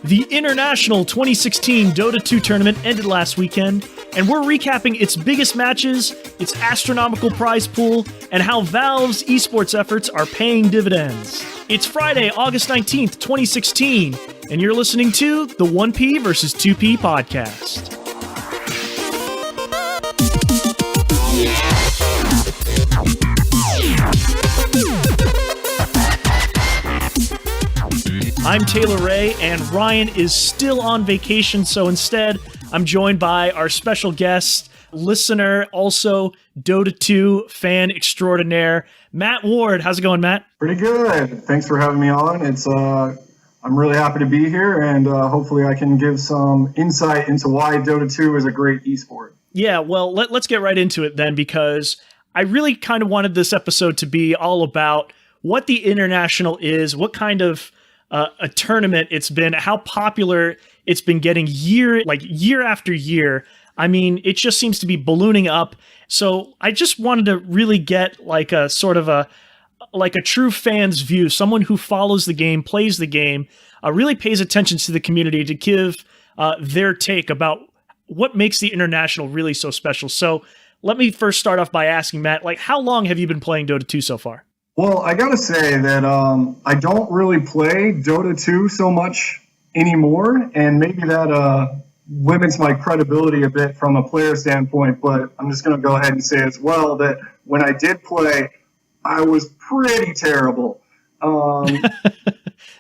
The International 2016 Dota 2 tournament ended last weekend, and we're recapping its biggest matches, its astronomical prize pool, and how Valve's eSports efforts are paying dividends. It's Friday, August 19th, 2016, and you're listening to the 1P vs 2P podcast. I'm Taylor Ray, and Ryan is still on vacation, so instead, I'm joined by our special guest, listener, also Dota 2 fan extraordinaire, Matt Ward. How's it going, Matt? Pretty good. Thanks for having me on. I'm really happy to be here, and hopefully I can give some insight into why Dota 2 is a great esport. Yeah, well, let's get right into it then, because I really kind of wanted this episode to be all about what the International is, what kind of a tournament it's been, how popular it's been getting year after year. I mean, it just seems to be ballooning up. So I just wanted to really get like a sort of a true fan's view, someone who follows the game, plays the game, really pays attention to the community to give their take about what makes the International really so special. So let me first start off by asking Matt, how long have you been playing Dota 2 so far? Well, I gotta say that I don't really play Dota 2 so much anymore, and maybe that limits my credibility a bit from a player standpoint, but I'm just gonna go ahead and say as well that when I did play, I was pretty terrible.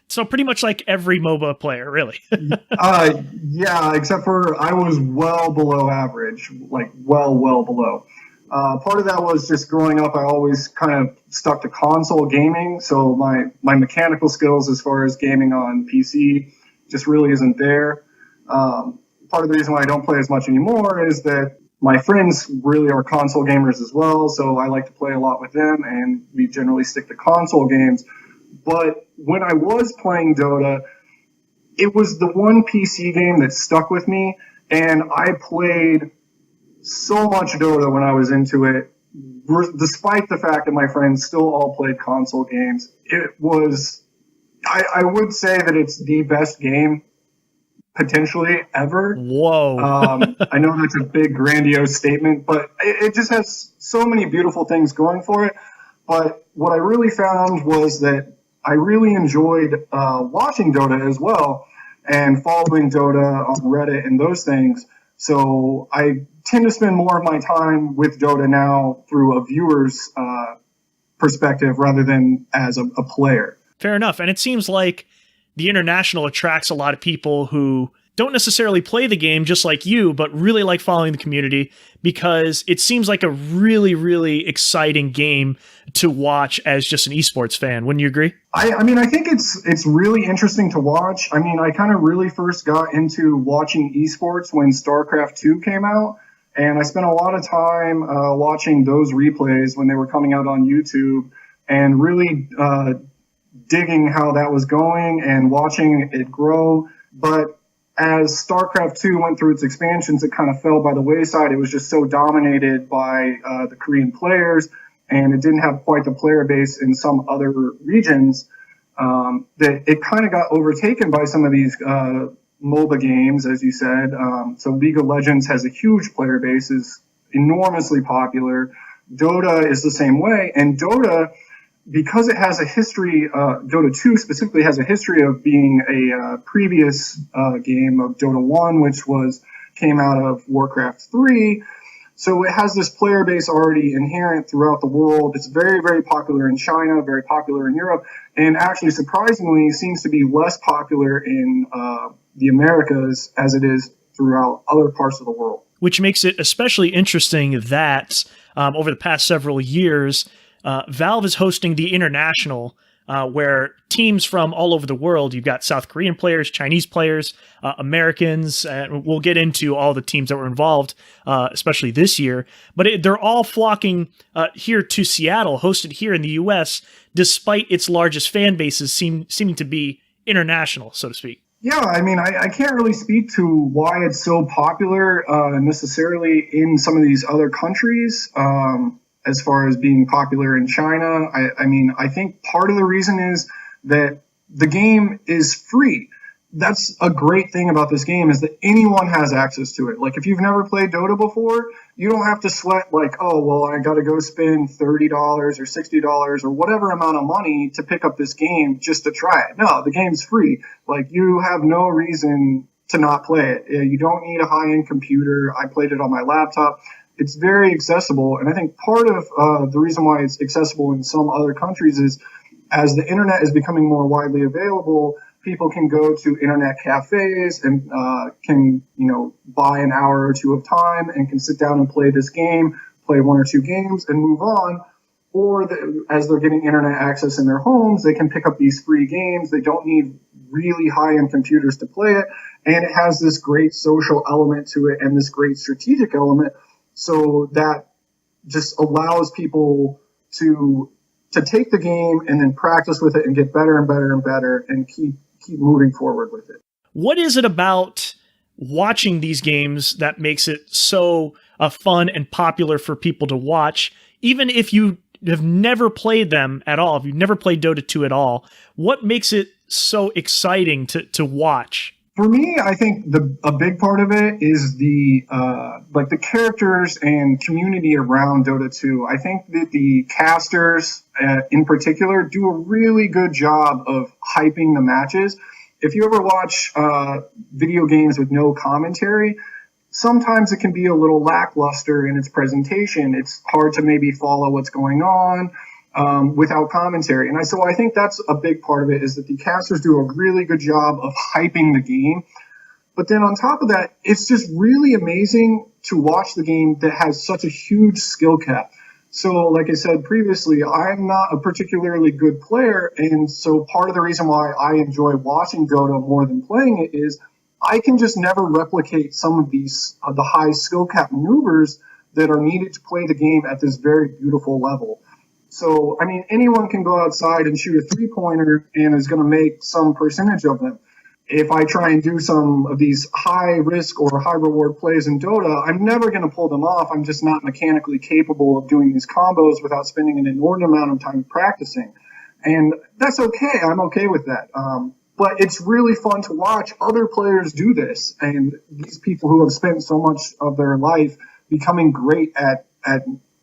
So pretty much like every MOBA player, really. Yeah, except for I was well below average, well below. Part of that was just growing up, I always kind of stuck to console gaming, so my mechanical skills as far as gaming on PC just really isn't there. Part of the reason why I don't play as much anymore is that my friends really are console gamers as well, so I like to play a lot with them, and we generally stick to console games. But when I was playing Dota, it was the one PC game that stuck with me, and I played so much Dota when I was into it, despite the fact that my friends still all played console games. It was, I would say that it's the best game potentially ever. Whoa. I know that's a big grandiose statement, but it just has so many beautiful things going for it. But what I really found was that I really enjoyed watching Dota as well and following Dota on Reddit and those things. So I tend to spend more of my time with Dota now through a viewer's perspective rather than as a player. Fair enough. And it seems like the International attracts a lot of people who don't necessarily play the game just like you, but really like following the community, because it seems like a really, really exciting game to watch as just an esports fan. Wouldn't you agree? I mean, I think it's really interesting to watch. I mean, I kind of really first got into watching esports when StarCraft 2 came out, and I spent a lot of time watching those replays when they were coming out on YouTube and really digging how that was going and watching it grow. But as StarCraft 2 went through its expansions, it kind of fell by the wayside. It was just so dominated by the Korean players, and it didn't have quite the player base in some other regions, that it kind of got overtaken by some of these MOBA games, as you said. So League of Legends has a huge player base, is enormously popular. Dota is the same way, and Dota, because it has a history, Dota 2 specifically has a history of being a previous game of Dota 1, which came out of Warcraft 3. So it has this player base already inherent throughout the world. It's very, very popular in China, very popular in Europe, and actually, surprisingly, seems to be less popular in the Americas as it is throughout other parts of the world. Which makes it especially interesting that over the past several years, Valve is hosting the International, where teams from all over the world, you've got South Korean players, Chinese players, Americans, and we'll get into all the teams that were involved, especially this year, but they're all flocking here to Seattle, hosted here in the US, despite its largest fan bases seeming to be international, so to speak. Yeah, I mean, I can't really speak to why it's so popular necessarily in some of these other countries. As far as being popular in China, I mean, I think part of the reason is that the game is free. that's a great thing about this game, is that anyone has access to it. Like, if you've never played Dota before, you don't have to sweat like, oh, well, I got to go spend $30 or $60 or whatever amount of money to pick up this game just to try it. No, the game's free. Like, you have no reason to not play it. You don't need a high-end computer. I played it on my laptop. It's very accessible. And I think part of the reason why it's accessible in some other countries is, as the internet is becoming more widely available, people can go to internet cafes and can, buy an hour or two of time and can sit down and play this game, play one or two games and move on. Or as they're getting internet access in their homes, they can pick up these free games. They don't need really high-end computers to play it. And it has this great social element to it and this great strategic element. So that just allows people to take the game and then practice with it and get better and better and better and keep moving forward with it. What is it about watching these games that makes it so fun and popular for people to watch, even if you have never played them at all, if you've never played Dota 2 at all? What makes it so exciting to watch? For me, I think a big part of it is the characters and community around Dota 2. I think that the casters in particular do a really good job of hyping the matches. If you ever watch video games with no commentary, sometimes it can be a little lackluster in its presentation. It's hard to maybe follow what's going on without commentary. And so I think that's a big part of it, is that the casters do a really good job of hyping the game. But then on top of that, it's just really amazing to watch the game that has such a huge skill cap. So like I said previously, I'm not a particularly good player. And so part of the reason why I enjoy watching Dota more than playing it is I can just never replicate some of these, the high skill cap maneuvers that are needed to play the game at this very beautiful level. So, I mean, anyone can go outside and shoot a three-pointer and is going to make some percentage of them. If I try and do some of these high-risk or high-reward plays in Dota, I'm never going to pull them off. I'm just not mechanically capable of doing these combos without spending an inordinate amount of time practicing. And that's okay. I'm okay with that. But it's really fun to watch other players do this, and these people who have spent so much of their life becoming great at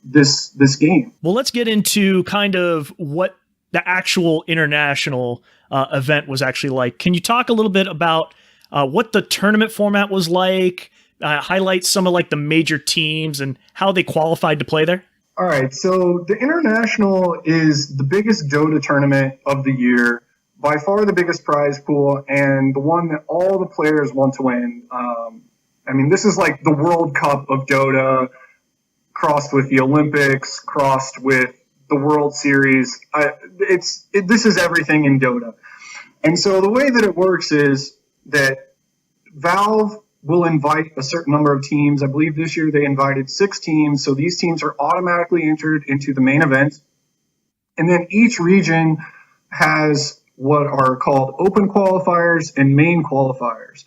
this game. Well, let's get into kind of what the actual international event was actually like. Can you talk a little bit about what the tournament format was like, highlight some of like the major teams and how they qualified to play there? All right, so the international is the biggest Dota tournament of the year, by far the biggest prize pool, and the one that all the players want to win. I mean, this is like the World Cup of Dota, crossed with the Olympics, crossed with the World Series. This is everything in Dota. And so the way that it works is that Valve will invite a certain number of teams. I believe this year they invited 6 teams. So these teams are automatically entered into the main event. And then each region has what are called open qualifiers and main qualifiers.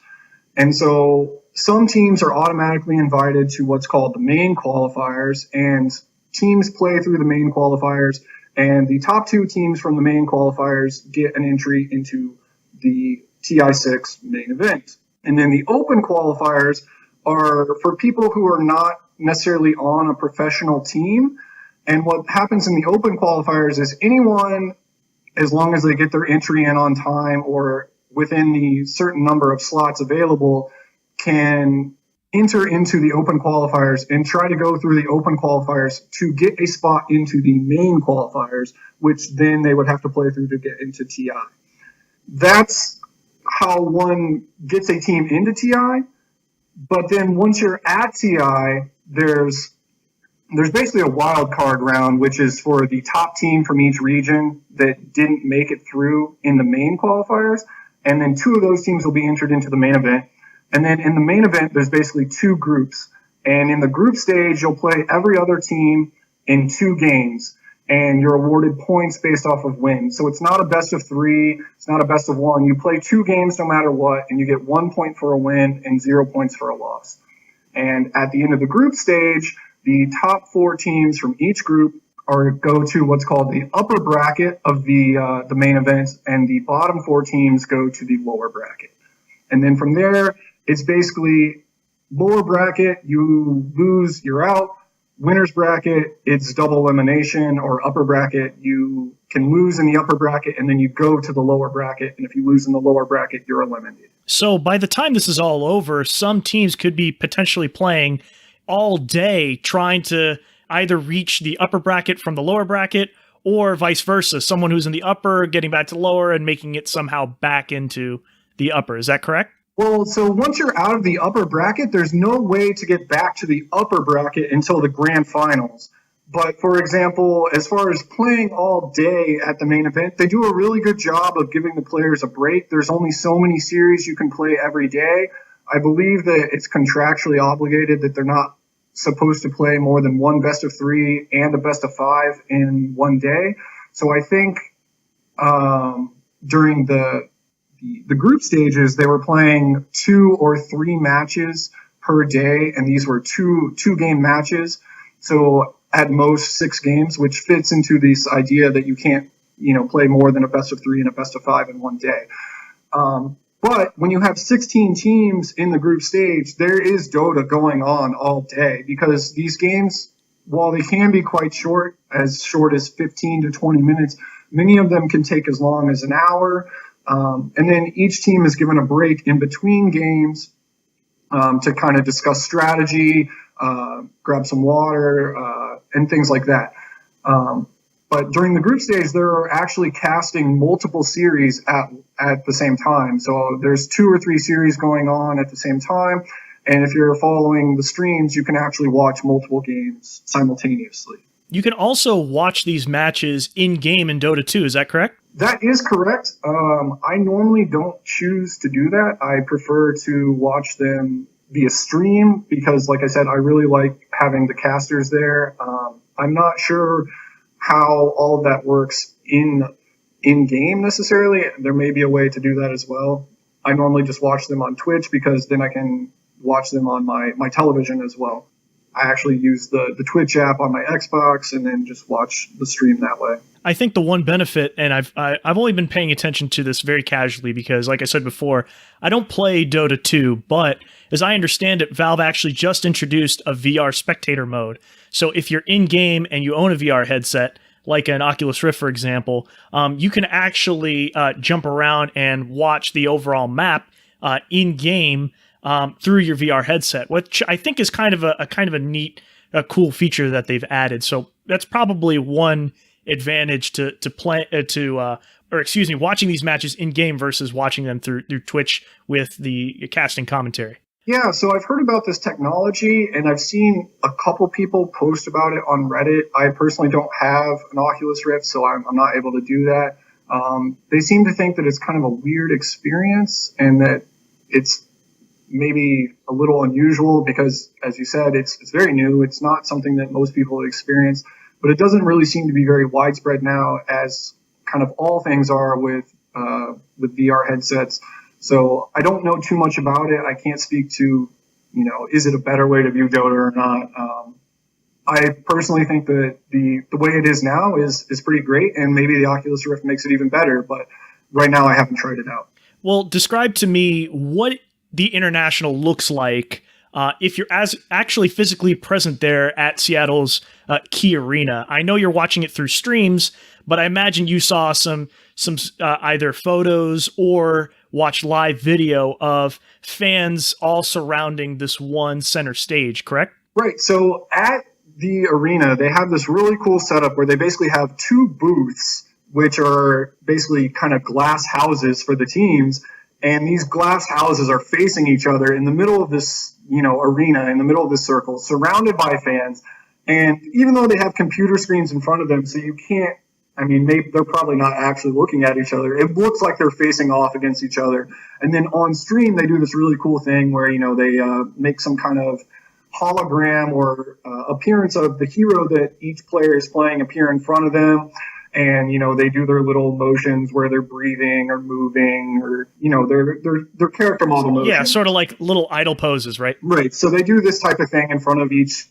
And so some teams are automatically invited to what's called the main qualifiers, and teams play through the main qualifiers, and the top 2 teams from the main qualifiers get an entry into the TI6 main event. And then the open qualifiers are for people who are not necessarily on a professional team. And what happens in the open qualifiers is anyone, as long as they get their entry in on time or within the certain number of slots available, can enter into the open qualifiers and try to go through the open qualifiers to get a spot into the main qualifiers, which then they would have to play through to get into TI. That's how one gets a team into TI. But then once you're at TI, there's basically a wild card round, which is for the top team from each region that didn't make it through in the main qualifiers. And then 2 of those teams will be entered into the main event. And then in the main event, there's basically 2 groups. And in the group stage, you'll play every other team in 2 games. And you're awarded points based off of wins. So it's not a best of 3. It's not a best of 1. You play 2 games no matter what, and you get 1 point for a win and 0 points for a loss. And at the end of the group stage, the top 4 teams from each group go to what's called the upper bracket of the main event, and the bottom 4 teams go to the lower bracket. And then from there, it's basically lower bracket, you lose, you're out. Winner's bracket, it's double elimination, or upper bracket, you can lose in the upper bracket and then you go to the lower bracket. And if you lose in the lower bracket, you're eliminated. So by the time this is all over, some teams could be potentially playing all day trying to either reach the upper bracket from the lower bracket or vice versa. Someone who's in the upper getting back to the lower and making it somehow back into the upper. Is that correct? Well, so once you're out of the upper bracket, there's no way to get back to the upper bracket until the grand finals. But for example, as far as playing all day at the main event, they do a really good job of giving the players a break. There's only so many series you can play every day. I believe that it's contractually obligated that they're not supposed to play more than one best of 3 and a best of 5 in one day. So I think during the group stages, they were playing 2 or 3 matches per day, and these were two game matches. So at most 6 games, which fits into this idea that you can't, play more than a best of 3 and a best of 5 in one day. But when you have 16 teams in the group stage, there is Dota going on all day, because these games, while they can be quite short as 15 to 20 minutes, many of them can take as long as an hour. And then each team is given a break in between games to kind of discuss strategy, grab some water, and things like that. But during the group stage, they're actually casting multiple series at the same time. So there's 2 or 3 series going on at the same time. And if you're following the streams, you can actually watch multiple games simultaneously. You can also watch these matches in-game in Dota 2, is that correct? That is correct. I normally don't choose to do that. I prefer to watch them via stream because, like I said, I really like having the casters there. I'm not sure how all of that works in-game necessarily. There may be a way to do that as well. I normally just watch them on Twitch because then I can watch them on my television as well. I actually use the Twitch app on my Xbox and then just watch the stream that way. I think the one benefit, and I've only been paying attention to this very casually because, like I said before, I don't play Dota 2, but as I understand it, Valve actually just introduced a VR Spectator Mode. So if you're in-game and you own a VR headset, like an Oculus Rift, for example, you can actually jump around and watch the overall map in-game through your VR headset, which I think is kind of a neat, cool feature that they've added. So that's probably one advantage to watching these matches in game versus watching them through Twitch with the casting commentary. Yeah, so I've heard about this technology and I've seen a couple people post about it on Reddit. I personally don't have an Oculus Rift, so I'm not able to do that. They seem to think that it's kind of a weird experience and that it's maybe a little unusual because, as you said, it's very new. It's not something that most people experience, but it doesn't really seem to be very widespread now, as kind of all things are with VR headsets. So I don't know too much about it. I can't speak to, is it a better way to view Dota or not? I personally think that the way it is now is pretty great, and maybe the Oculus Rift makes it even better, but right now I haven't tried it out. Well, describe to me what the International looks like if you're actually physically present there at Seattle's Key Arena. I know you're watching it through streams, but I imagine you saw some either photos or watched live video of fans all surrounding this one center stage, correct? Right. So at the arena, they have this really cool setup where they basically have 2 booths, which are basically kind of glass houses for the teams. And these glass houses are facing each other in the middle of this, arena, in the middle of this circle, surrounded by fans. And even though they have computer screens in front of them, so you can't, they're probably not actually looking at each other. It looks like they're facing off against each other. And then on stream, they do this really cool thing where, they make some kind of hologram or appearance of the hero that each player is playing appear in front of them. And, they do their little motions where they're breathing or moving or, their character model motions. Yeah, sort of like little idle poses, right? Right. So they do this type of thing in front of each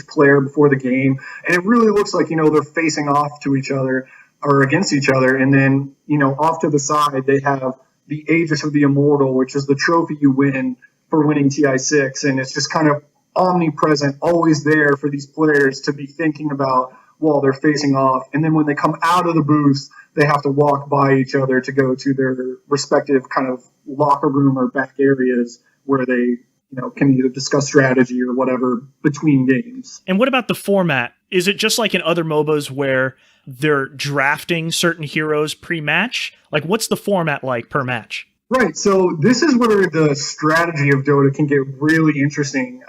player before the game. And it really looks like, they're facing off to each other or against each other. And then, off to the side, they have the Aegis of the Immortal, which is the trophy you win for winning TI6. And it's just kind of omnipresent, always there for these players to be thinking about while they're facing off. And then when they come out of the booth, they have to walk by each other to go to their respective kind of locker room or back areas where they can either discuss strategy or whatever between games. And what about the format? Is it just like in other MOBAs where they're drafting certain heroes pre-match? Like, what's the format like per match? Right. So this is where the strategy of Dota can get really interesting.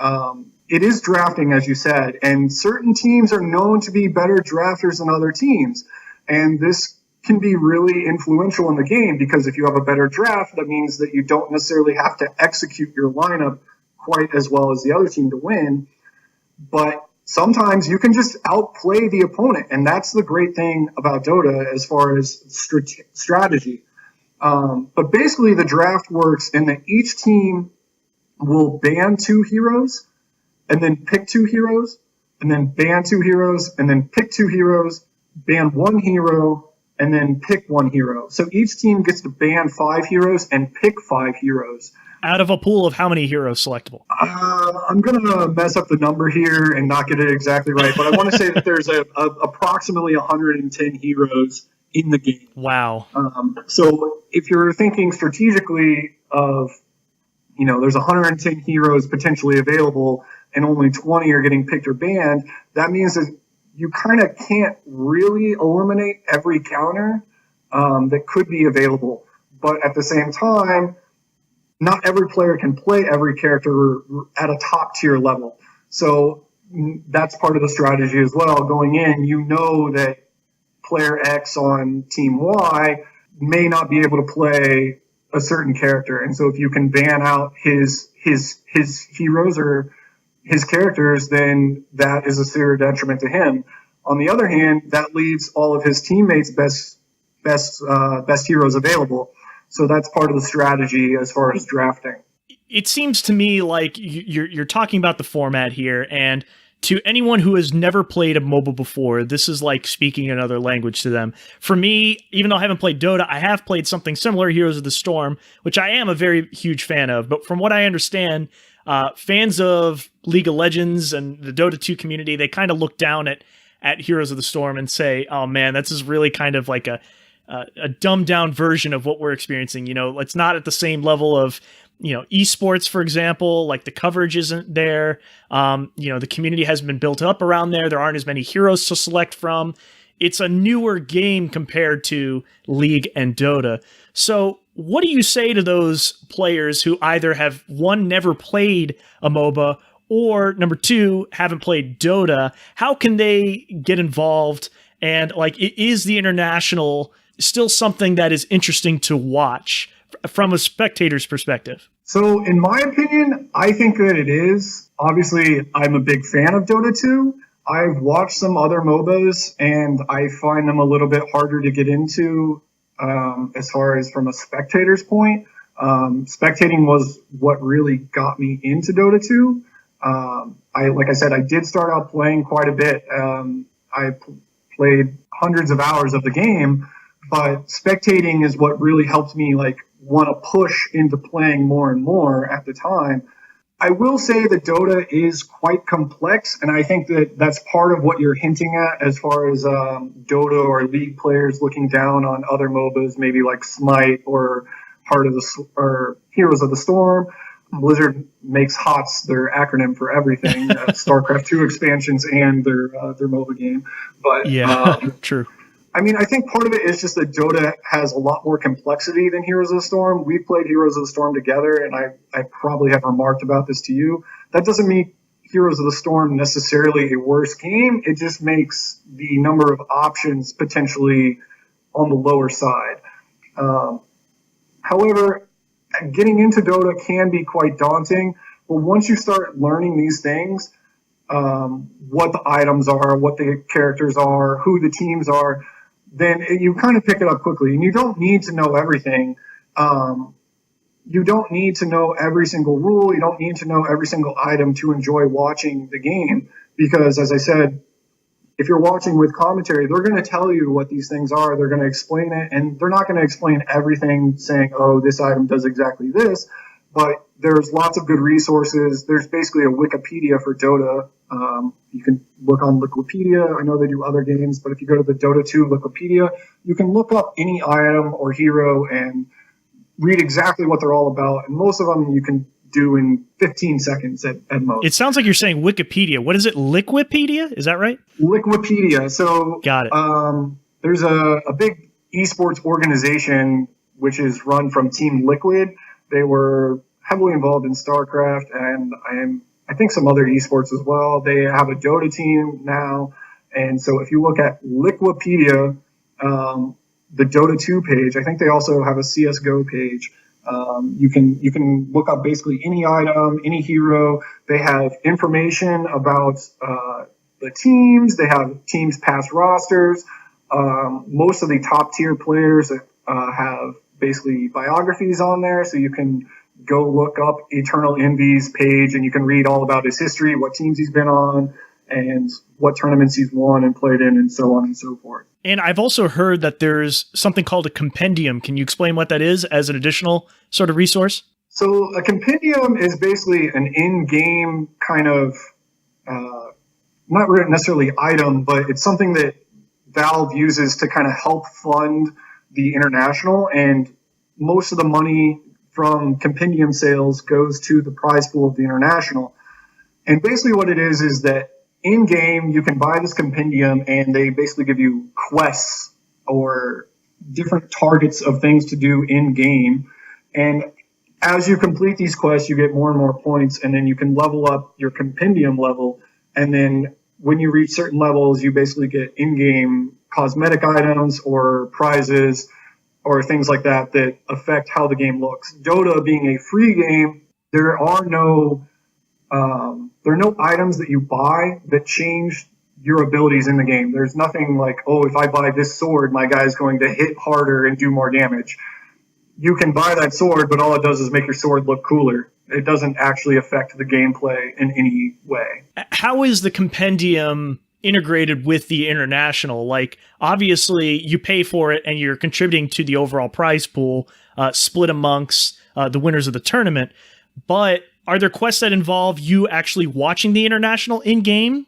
It is drafting, as you said, and certain teams are known to be better drafters than other teams. And this can be really influential in the game because if you have a better draft, that means that you don't necessarily have to execute your lineup quite as well as the other team to win. But sometimes you can just outplay the opponent, and that's the great thing about Dota as far as strategy. But basically, the draft works in that each team will ban 2 heroes, and then pick 2 heroes, and then ban 2 heroes, and then pick 2 heroes, ban 1 hero, and then pick 1 hero. So each team gets to ban 5 heroes and pick 5 heroes. Out of a pool of how many heroes selectable? I'm going to mess up the number here and not get it exactly right, but I want to say that there's approximately 110 heroes in the game. Wow. So if you're thinking strategically of, there's 110 heroes potentially available and only 20 are getting picked or banned, that means that you kind of can't really eliminate every counter that could be available. But at the same time, not every player can play every character at a top tier level. So that's part of the strategy as well. Going in, that player X on team Y may not be able to play a certain character. And so if you can ban out his heroes or his characters, then that is a severe detriment to him. On the other hand, that leaves all of his teammates' best heroes available. So that's part of the strategy as far as drafting. It seems to me like you're talking about the format here, and to anyone who has never played a MOBA before, this is like speaking another language to them. For me, even though I haven't played Dota, I have played something similar, Heroes of the Storm, which I am a very huge fan of. But from what I understand, fans of League of Legends and the Dota 2 community, they kind of look down at Heroes of the Storm and say, oh man, this is really kind of like a dumbed down version of what we're experiencing. It's not at the same level of, eSports, for example. Like, the coverage isn't there. The community hasn't been built up around there. There aren't as many heroes to select from. It's a newer game compared to League and Dota. So what do you say to those players who either have, one, never played a MOBA, or number 2, haven't played Dota? How can they get involved? And is the international still something that is interesting to watch from a spectator's perspective? So in my opinion, I think that it is. Obviously, I'm a big fan of Dota 2. I've watched some other MOBAs, and I find them a little bit harder to get into as far as from a spectator's point. Spectating was what really got me into Dota 2. Like I said, I did start out playing quite a bit. I played hundreds of hours of the game, but spectating is what really helped me want to push into playing more and more at the time. I will say that Dota is quite complex, and I think that that's part of what you're hinting at as far as Dota or League players looking down on other MOBAs, maybe like Smite or Heroes of the Storm. Blizzard makes HOTS their acronym for everything, StarCraft 2 expansions and their MOBA game. But yeah, true. I mean, I think part of it is just that Dota has a lot more complexity than Heroes of the Storm. We played Heroes of the Storm together, and I probably have remarked about this to you. That doesn't make Heroes of the Storm necessarily a worse game. It just makes the number of options potentially on the lower side. However, getting into Dota can be quite daunting, but once you start learning these things, what the items are, what the characters are, who the teams are, then you kind of pick it up quickly. And you don't need to know everything. You don't need to know every single rule. You don't need to know every single item to enjoy watching the game because, as I said, if you're watching with commentary, they're going to tell you what these things are. They're going to explain it, and they're not going to explain everything saying, oh, this item does exactly this, but there's lots of good resources. There's basically a Wikipedia for Dota. You can look on Wikipedia. I know they do other games, but if you go to the Dota 2 Wikipedia, you can look up any item or hero and read exactly what they're all about. And most of them you can do in 15 seconds at most. It sounds like you're saying Wikipedia. What is it? Liquipedia? Is that right? Liquipedia. So got it. There's a big esports organization which is run from Team Liquid. They were heavily involved in StarCraft and I think some other esports as well. They have a Dota team now. And so if you look at Liquipedia, the Dota 2 page, I think they also have a CSGO page. You can look up basically any item, any hero. They have information about the teams. They have teams' past rosters. Most of the top tier players have basically biographies on there, so you can go look up Eternal Envy's page and you can read all about his history, what teams he's been on, and what tournaments he's won and played in, and so on and so forth. And I've also heard that there's something called a compendium. Can you explain what that is as an additional sort of resource? So a compendium is basically an in-game kind of, not necessarily item, but it's something that Valve uses to kind of help fund the international, and most of the money from Compendium Sales goes to the prize pool of the international. And basically what it is that in-game, you can buy this compendium, and they basically give you quests or different targets of things to do in-game. And as you complete these quests, you get more and more points, and then you can level up your compendium level. And then when you reach certain levels, you basically get in-game cosmetic items or prizes or things like that that affect how the game looks. Dota being a free game, there are no items that you buy that change your abilities in the game. There's nothing like, oh, if I buy this sword, my guy's going to hit harder and do more damage. You can buy that sword, but all it does is make your sword look cooler. It doesn't actually affect the gameplay in any way. How is the compendium integrated with the international? Like, obviously, you pay for it and you're contributing to the overall prize pool, split amongst the winners of the tournament. But are there quests that involve you actually watching the international in-game?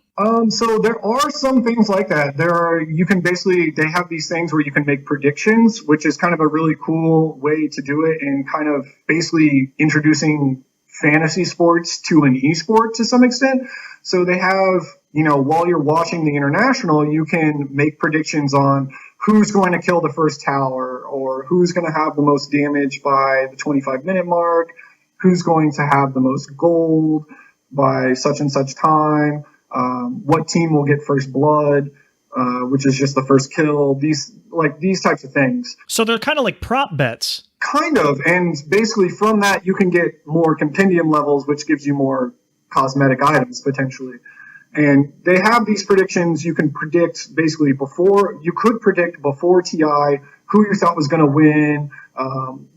So there are some things like that. They have these things where you can make predictions, which is kind of a really cool way to do it, and kind of basically introducing fantasy sports to an esport to some extent. So they have, while you're watching the international, you can make predictions on who's going to kill the first tower, or who's going to have the most damage by the 25-minute mark, who's going to have the most gold by such and such time, what team will get first blood, which is just the first kill, these types of things. So they're kind of like prop bets. Kind of, and basically from that you can get more compendium levels, which gives you more cosmetic items potentially. And they have these predictions. You can predict basically before TI who you thought was going to win,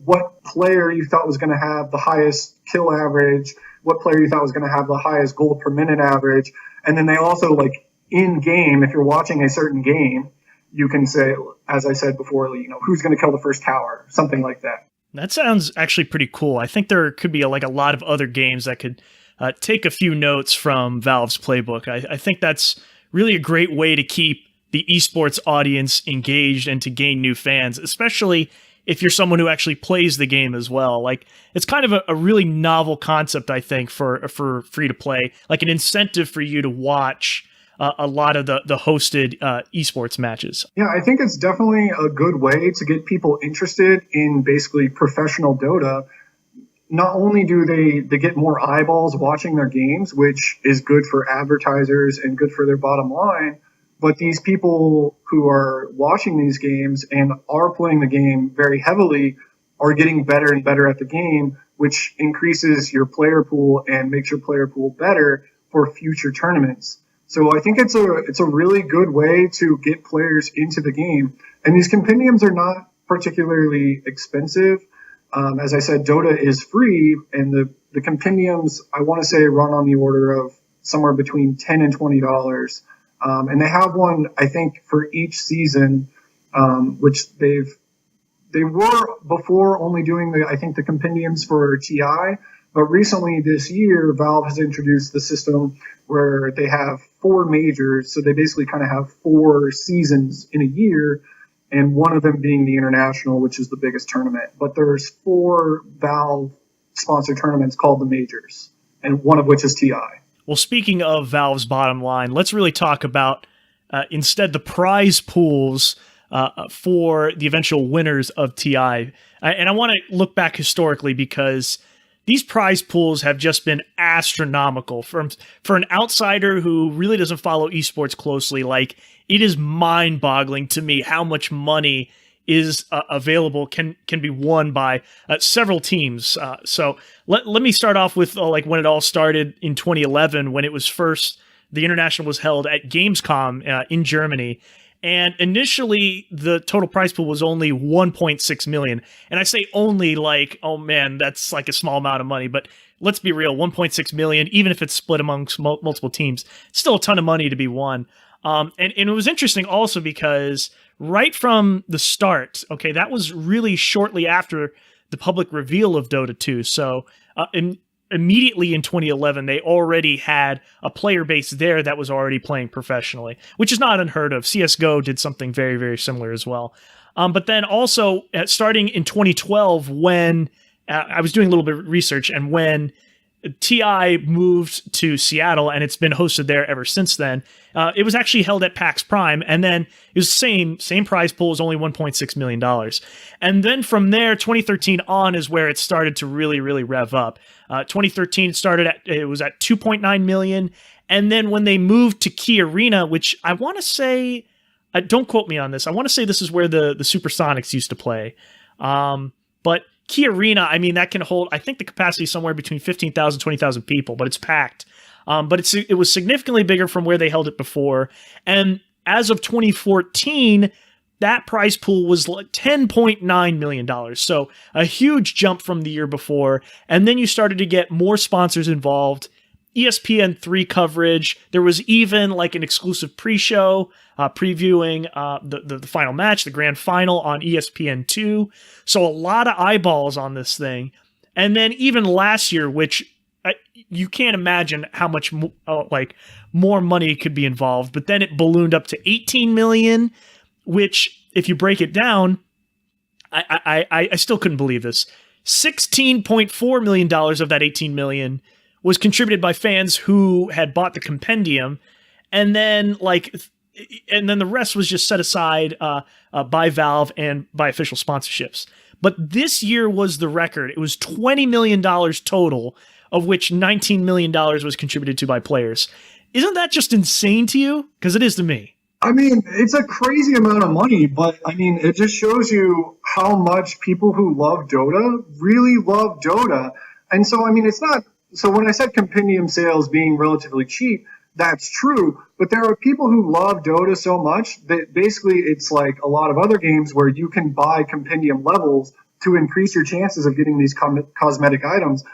what player you thought was going to have the highest kill average, what player you thought was going to have the highest gold per minute average. And then they also, like, in game, if you're watching a certain game, you can say, as I said before, who's going to kill the first tower, something like that. That sounds actually pretty cool. I think there could be a lot of other games that could take a few notes from Valve's playbook. I think that's really a great way to keep the esports audience engaged and to gain new fans, especially if you're someone who actually plays the game as well. Like, it's kind of a really novel concept, I think, for free to play, like an incentive for you to watch a lot of the hosted esports matches. Yeah, I think it's definitely a good way to get people interested in basically professional Dota. Not only do they get more eyeballs watching their games, which is good for advertisers and good for their bottom line, but these people who are watching these games and are playing the game very heavily are getting better and better at the game, which increases your player pool and makes your player pool better for future tournaments. So I think it's a really good way to get players into the game. And these compendiums are not particularly expensive. As I said, Dota is free, and the compendiums, I want to say, run on the order of somewhere between $10 and $20. And they have one, I think, for each season, which they were before only doing the compendiums for TI, but recently this year, Valve has introduced the system where they have 4 majors, so they basically kind of have 4 seasons in a year, and one of them being the International, which is the biggest tournament. But there's 4 Valve-sponsored tournaments called the majors, and one of which is TI. Well, speaking of Valve's bottom line, let's really talk about instead the prize pools for the eventual winners of TI. And I want to look back historically because these prize pools have just been astronomical. For an outsider who really doesn't follow esports closely, like, it is mind-boggling to me how much money is available, can be won by several teams. So let me start off with like when it all started in 2011, when it was first, the International was held at Gamescom in Germany. And initially, the total prize pool was only 1.6 million. And I say only like, oh man, that's like a small amount of money. But let's be real, 1.6 million, even if it's split amongst multiple teams, still a ton of money to be won. And it was interesting also because right from the start, okay, that was really shortly after the public reveal of Dota 2. So immediately in 2011, they already had a player base there that was already playing professionally, which is not unheard of. CSGO did something very, very similar as well. But then also starting in 2012, when I was doing a little bit of research, and when TI moved to Seattle, and it's been hosted there ever since then. It was actually held at PAX Prime, and then it was same prize pool, was only $1.6 million. And then from there, 2013 on is where it started to really, really rev up. 2013 it was at 2.9 million, and then when they moved to Key Arena, which I want to say, don't quote me on this, I want to say this is where the Supersonics used to play. But Key Arena, I mean, that can hold, I think the capacity is somewhere between 15,000, 20,000 people, but it's packed. But it was significantly bigger from where they held it before. And as of 2014, that prize pool was like $10.9 million. So a huge jump from the year before. And then you started to get more sponsors involved, ESPN3 coverage. There was even like an exclusive pre-show previewing the final match, the grand final on ESPN2. So a lot of eyeballs on this thing. And then even last year, which you can't imagine how much more money could be involved, but then it ballooned up to 18 million, which if you break it down, I still couldn't believe this. $16.4 million of that 18 million was contributed by fans who had bought the compendium, and then the rest was just set aside by Valve and by official sponsorships. But this year was the record. It was $20 million total, of which $19 million was contributed to by players. Isn't that just insane to you? Because it is to me. I mean, it's a crazy amount of money, but I mean, it just shows you how much people who love Dota really love Dota. And so, I mean, it's not, so when I said compendium sales being relatively cheap, that's true, but there are people who love Dota so much that basically it's like a lot of other games where you can buy compendium levels to increase your chances of getting these cosmetic items.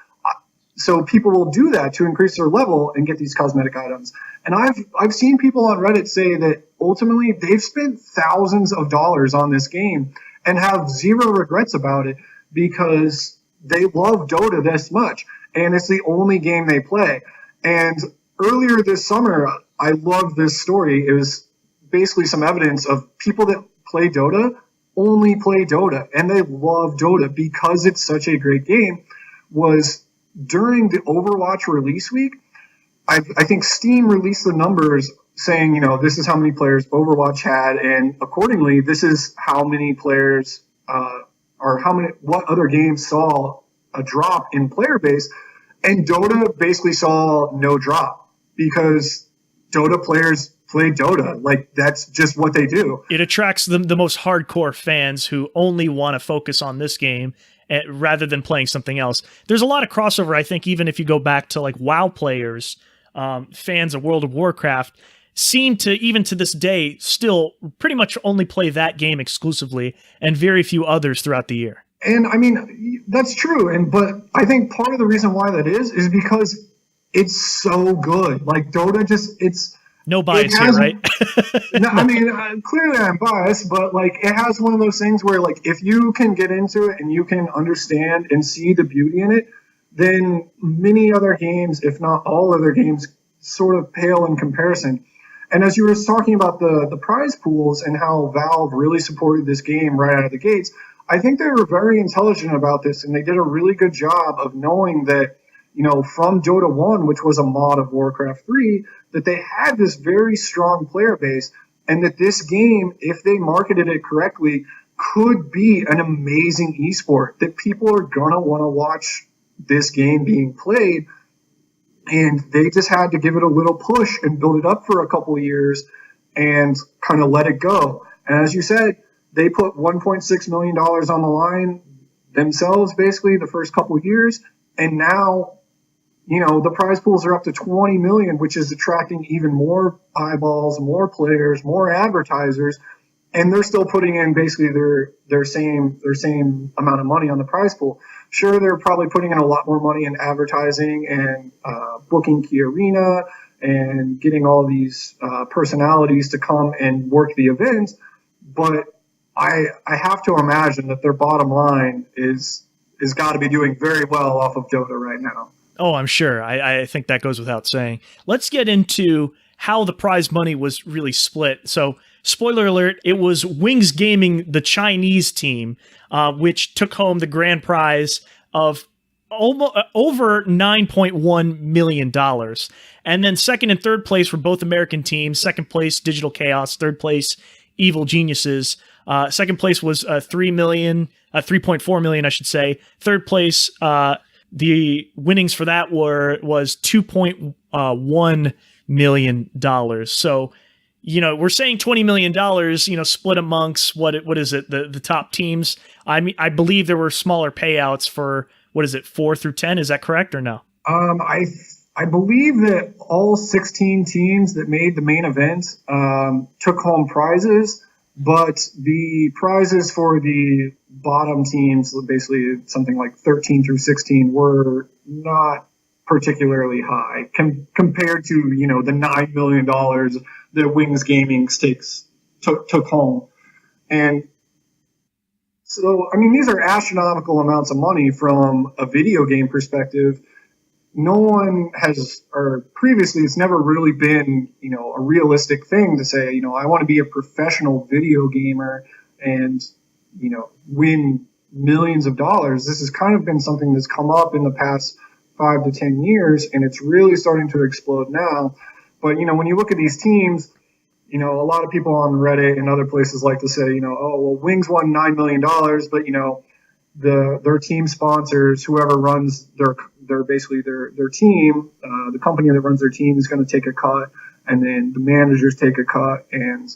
So people will do that to increase their level and get these cosmetic items. And I've seen people on Reddit say that ultimately they've spent thousands of dollars on this game and have zero regrets about it because they love Dota this much, and it's the only game they play. And earlier this summer, I loved this story. It was basically some evidence of people that play Dota only play Dota, and they love Dota because it's such a great game. Was during the Overwatch release week, I think Steam released the numbers saying, this is how many players Overwatch had, and accordingly, this is how many players what other games saw a drop in player base, and Dota basically saw no drop because Dota players play Dota. Like, that's just what they do. It attracts the most hardcore fans who only want to focus on this game rather than playing something else. There's a lot of crossover, I think, even if you go back to like WoW players, fans of World of Warcraft seem to, even to this day, still pretty much only play that game exclusively and very few others throughout the year. And I mean, that's true. But I think part of the reason why that is because it's so good. Like Dota No It bias here, has, right? no, I mean, clearly I'm biased, but like it has one of those things where like if you can get into it and you can understand and see the beauty in it, then many other games, if not all other games, sort of pale in comparison. And as you were talking about the prize pools and how Valve really supported this game right out of the gates, I think they were very intelligent about this, and they did a really good job of knowing that, from Dota 1, which was a mod of Warcraft 3, that they had this very strong player base, and that this game, if they marketed it correctly, could be an amazing esport, that people are going to want to watch this game being played. And they just had to give it a little push and build it up for a couple of years and kind of let it go. And as you said, they put $1.6 million on the line themselves, basically, the first couple of years. And now, the prize pools are up to 20 million, which is attracting even more eyeballs, more players, more advertisers. And they're still putting in basically their same amount of money on the prize pool. Sure, they're probably putting in a lot more money in advertising and booking Key Arena and getting all these personalities to come and work the events. But I have to imagine that their bottom line is got to be doing very well off of Dota right now. Oh, I'm sure. I think that goes without saying. Let's get into how the prize money was really split. So, spoiler alert, it was Wings Gaming, the Chinese team, which took home the grand prize of over $9.1 million. And then second and third place were both American teams. Second place, Digital Chaos. Third place, Evil Geniuses. Second place was $3.4 million, I should say. Third place, the winnings for that was $2.1 million. So, we're saying $20 million, split amongst what is it? The top teams. I mean, I believe there were smaller payouts for, 4 through 10. Is that correct or no? I believe that all 16 teams that made the main event took home prizes, but the prizes for the bottom teams, basically something like 13 through 16, were not particularly high compared to the $9 million that Wings Gaming took home. And so, I mean, these are astronomical amounts of money from a video game perspective. No one has, or previously, it's never really been, a realistic thing to say, I want to be a professional video gamer and, win millions of dollars. This has kind of been something that's come up in the past 5 to 10 years, and it's really starting to explode now. But, when you look at these teams, a lot of people on Reddit and other places like to say, oh, well, Wings won $9 million, but, their team sponsors, whoever runs their team, the company that runs their team is going to take a cut, and then the managers take a cut, and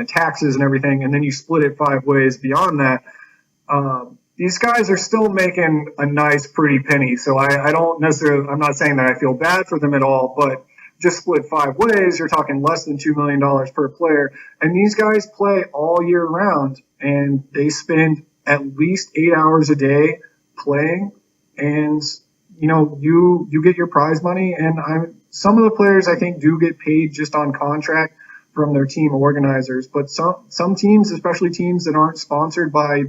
taxes and everything, and then you split it 5 ways beyond that. These guys are still making a nice, pretty penny. So I don't necessarily, I'm not saying that I feel bad for them at all, but just split 5 ways, you're talking less than $2 million per player. And these guys play all year round, and they spend at least 8 hours a day playing. And, you get your prize money. And some of the players, I think, do get paid just on contract from their team organizers. But some teams, especially teams that aren't sponsored by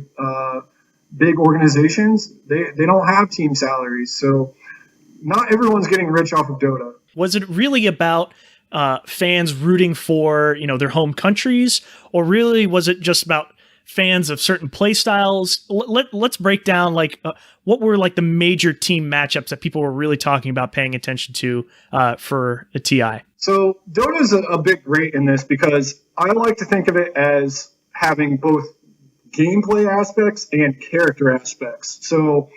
big organizations, they don't have team salaries. So not everyone's getting rich off of Dota. Was it really about fans rooting for, their home countries, or really was it just about fans of certain play styles? Let's break down what were the major team matchups that people were really talking about paying attention to for a TI. So Dota's a bit great in this because I like to think of it as having both gameplay aspects and character aspects. So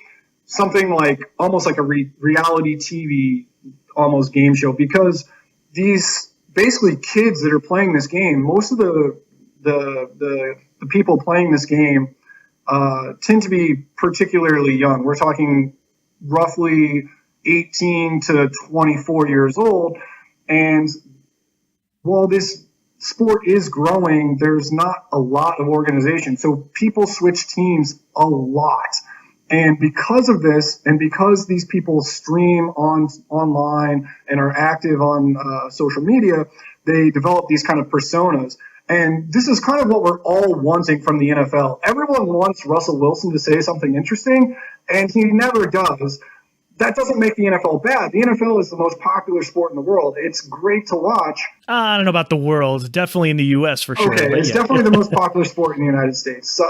something almost like a reality TV almost game show, because these basically kids that are playing this game, most of the people playing this game tend to be particularly young. We're talking roughly 18 to 24 years old. And while this sport is growing, there's not a lot of organization. So people switch teams a lot. And because of this, and because these people stream online and are active on social media, they develop these kind of personas. And this is kind of what we're all wanting from the NFL. Everyone wants Russell Wilson to say something interesting, and he never does. That doesn't make the NFL bad. The NFL is the most popular sport in the world. It's great to watch. I don't know about the world. Definitely in the U.S. for sure. Okay, it's definitely the most popular sport in the United States. So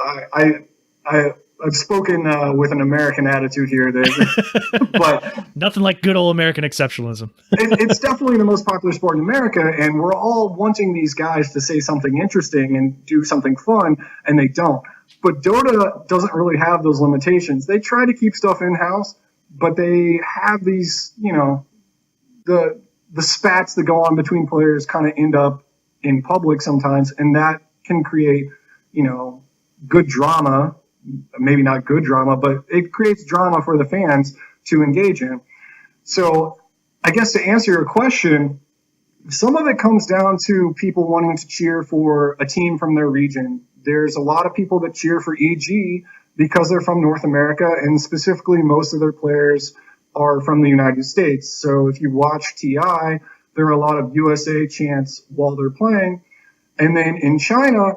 I've spoken with an American attitude here, but nothing like good old American exceptionalism. It's definitely the most popular sport in America, and we're all wanting these guys to say something interesting and do something fun, and they don't. But Dota doesn't really have those limitations. They try to keep stuff in-house, but they have these, the spats that go on between players kind of end up in public sometimes, and that can create, good drama. Maybe not good drama, but it creates drama for the fans to engage in. So I guess to answer your question, some of it comes down to people wanting to cheer for a team from their region. There's a lot of people that cheer for EG because they're from North America, and specifically most of their players are from the United States. So if you watch TI, there are a lot of USA chants while they're playing. And then in China,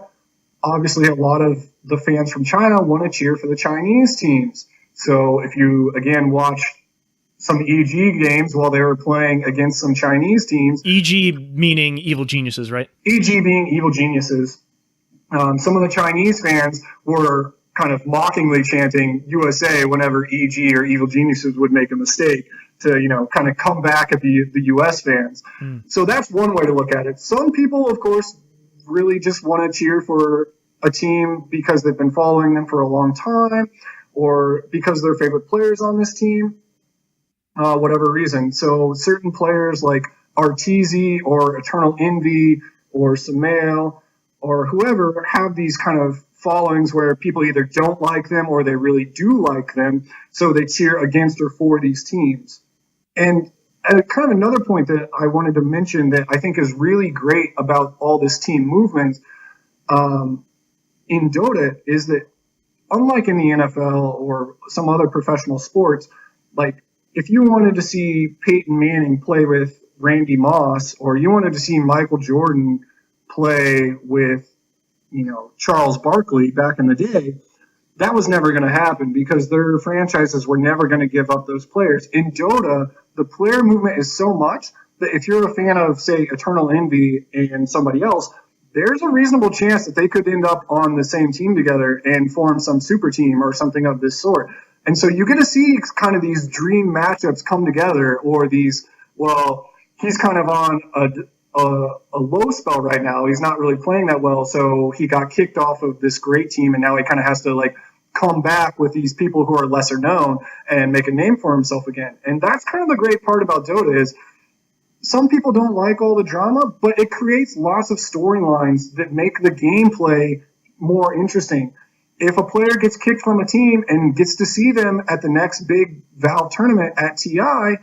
obviously a lot of the fans from China want to cheer for the Chinese teams. So if you, again, watch some EG games while they were playing against some Chinese teams. EG meaning evil geniuses, right? EG being evil geniuses. Some of the Chinese fans were kind of mockingly chanting USA whenever EG or evil geniuses would make a mistake to, kind of come back at the US fans. So that's one way to look at it. Some people, of course, really just want to cheer for a team because they've been following them for a long time or because they're favorite players on this team, whatever reason. So certain players like Arteezy or Eternal Envy or Samael or whoever have these kind of followings where people either don't like them or they really do like them, so they cheer against or for these teams. And kind of another point that I wanted to mention that I think is really great about all this team movement in Dota is that, unlike in the NFL or some other professional sports, like if you wanted to see Peyton Manning play with Randy Moss, or you wanted to see Michael Jordan play with, Charles Barkley back in the day, that was never going to happen because their franchises were never going to give up those players. In Dota, the player movement is so much that if you're a fan of, say, Eternal Envy and somebody else, there's a reasonable chance that they could end up on the same team together and form some super team or something of this sort. And so you get to see kind of these dream matchups come together, or these, well, he's kind of on a low spell right now. He's not really playing that well, so he got kicked off of this great team, and now he kind of has to come back with these people who are lesser known and make a name for himself again. And that's kind of the great part about Dota is some people don't like all the drama, but it creates lots of storylines that make the gameplay more interesting. If a player gets kicked from a team and gets to see them at the next big Valve tournament at TI,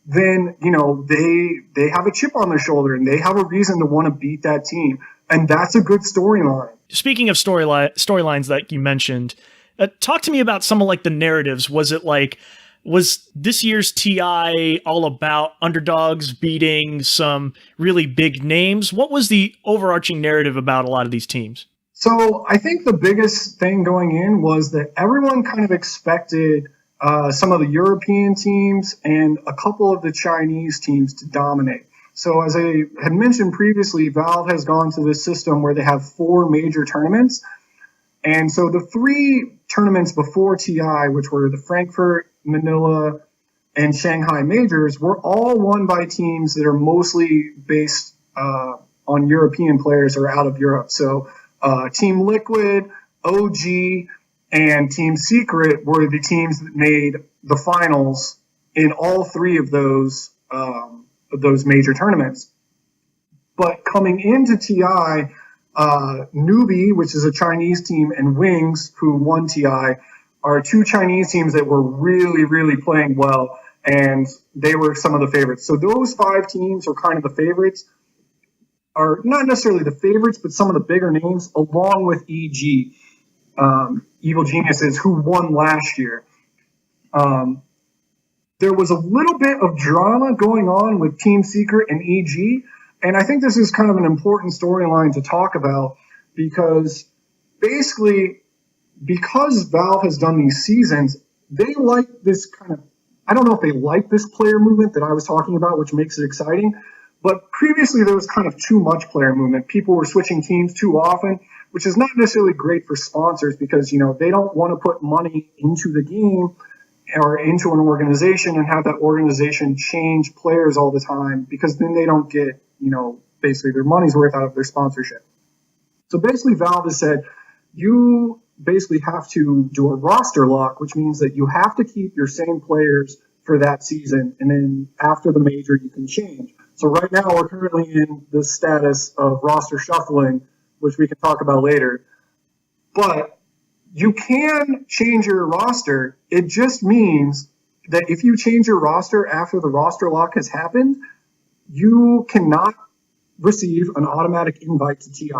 then, they have a chip on their shoulder and they have a reason to want to beat that team. And that's a good storyline. Speaking of storylines that you mentioned, talk to me about some of the narratives. Was this year's TI all about underdogs beating some really big names? What was the overarching narrative about a lot of these teams? So I think the biggest thing going in was that everyone kind of expected some of the European teams and a couple of the Chinese teams to dominate. So as I had mentioned previously, Valve has gone to this system where they have 4 major tournaments. And so the 3 tournaments before TI, which were the Frankfurt, Manila, and Shanghai majors, were all won by teams that are mostly based on European players or out of Europe. So Team Liquid, OG, and Team Secret were the teams that made the finals in all 3 of those major tournaments. But coming into TI, Newbie, which is a Chinese team, and Wings, who won TI, are 2 Chinese teams that were really, really playing well, and they were some of the favorites. So those 5 teams are kind of the favorites, are not necessarily the favorites, but some of the bigger names, along with EG, Evil Geniuses, who won last year. Um, there was a little bit of drama going on with Team Secret and EG, and I think this is kind of an important storyline to talk about because basically, because Valve has done these seasons, they like this kind of, I don't know if they like this player movement that I was talking about, which makes it exciting, but previously there was kind of too much player movement. People were switching teams too often, which is not necessarily great for sponsors because, they don't want to put money into the game or into an organization and have that organization change players all the time because then they don't get, basically their money's worth out of their sponsorship. So basically Valve has said, you basically have to do a roster lock, which means that you have to keep your same players for that season, and then after the major, you can change. So right now, we're currently in the status of roster shuffling, which we can talk about later. But you can change your roster. It just means that if you change your roster after the roster lock has happened, you cannot receive an automatic invite to TI,